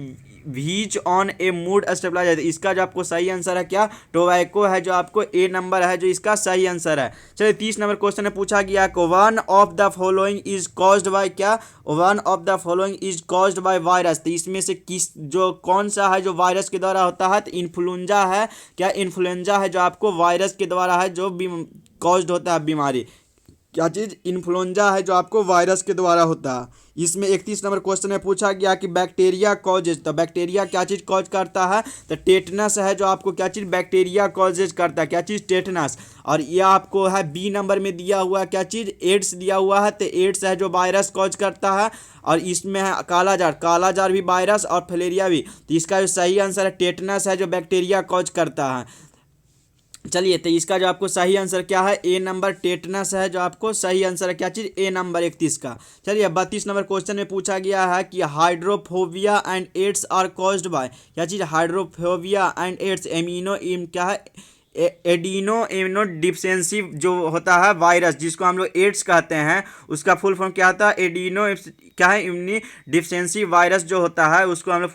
VH on a mood stabiliser. इसका जो आपको सही आंसर है क्या, टोबैको है, जो आपको ए नंबर है जो इसका सही आंसर है। चलिए 30 नंबर क्वेश्चन में पूछा गया one of the following is caused by क्या, one of the following is caused by virus. तो इसमें से किस जो कौन सा है जो वायरस के द्वारा होता है, तो इन्फ्लुएंजा है, क्या इन्फ्लुएंजा है जो आपको वायरस के द्वारा है जो कॉज्ड होता है बीमारी, क्या चीज़, इन्फ्लुएंजा है जो आपको वायरस के द्वारा होता है। इसमें 31 नंबर क्वेश्चन में पूछा गया कि बैक्टीरिया कॉजेज, तो बैक्टीरिया क्या चीज़ कॉज करता है, तो टेटनस है जो आपको क्या चीज़ बैक्टीरिया कॉजेज करता है, क्या चीज़, टेटनस। और ये आपको है बी नंबर में दिया हुआ क्या चीज़, एड्स दिया हुआ है, तो एड्स है जो वायरस कॉज करता है। और इसमें है कालाजार, कालाजार भी वायरस और फलेरिया भी। तो इसका जो सही आंसर है टेटनस है जो बैक्टीरिया कॉज करता है। चलिए तो इसका जो आपको सही आंसर क्या है, ए नंबर टेटनस है जो आपको सही आंसर है, क्या चीज़, ए नंबर 31 का। चलिए 32 नंबर क्वेश्चन में पूछा गया है कि hydrophobia and AIDS are caused by, क्या चीज़, हाइड्रोफोबिया एंड एड्स एमिनो क्या है, एडिनो इम्यूनो डिफिशियंसी जो होता है वायरस, जिसको हम लोग एड्स कहते हैं, उसका फुल फॉर्म क्या होता है, एडिनो क्या है, इम्यूनी डिफिशियंसी वायरस जो होता है, उसको हम लोग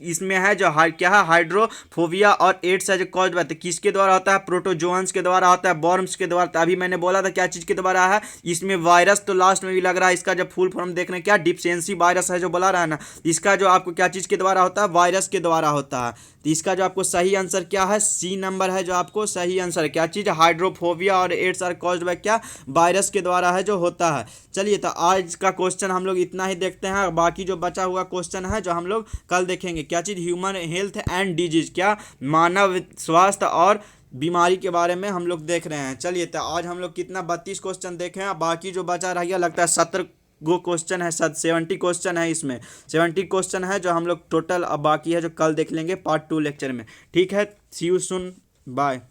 इसमें है जो क्या है, हाइड्रोफोबिया और एड्स है जो कॉज बाय, किसके द्वारा होता है, प्रोटोजोअन्स के द्वारा होता है, बॉर्म्स के द्वारा। अभी मैंने बोला था क्या चीज़ के द्वारा है, इसमें वायरस तो लास्ट में भी लग रहा है, इसका जब फुल फॉर्म देखना क्या, डिफिशियंसी वायरस है जो बोला रहा है ना, इसका जो आपको क्या चीज़ के द्वारा होता है, वायरस के द्वारा होता है। तो इसका जो आपको सही आंसर क्या है, सी नंबर है जो आपको सही आंसर है, क्या चीज़, हाइड्रोफोबिया और एड्स आर कॉज्ड बाय क्या, वायरस के द्वारा है जो होता है। चलिए तो आज का क्वेश्चन हम लोग इतना ही देखते हैं, बाकी जो बचा हुआ क्वेश्चन है जो हम लोग कल देखेंगे, क्या चीज़, ह्यूमन हेल्थ एंड डिजीज, क्या मानव स्वास्थ्य और बीमारी के बारे में हम लोग देख रहे हैं। चलिए तो आज हम लोग कितना 32 क्वेश्चन देखे हैं, बाकी जो बचा रह गया लगता है 70 गो क्वेश्चन है, 70 क्वेश्चन है, इसमें 70 क्वेश्चन है जो हम लोग टोटल, अब बाकी है जो कल देख लेंगे पार्ट 2 लेक्चर में। ठीक है, सी यू सून, बाय।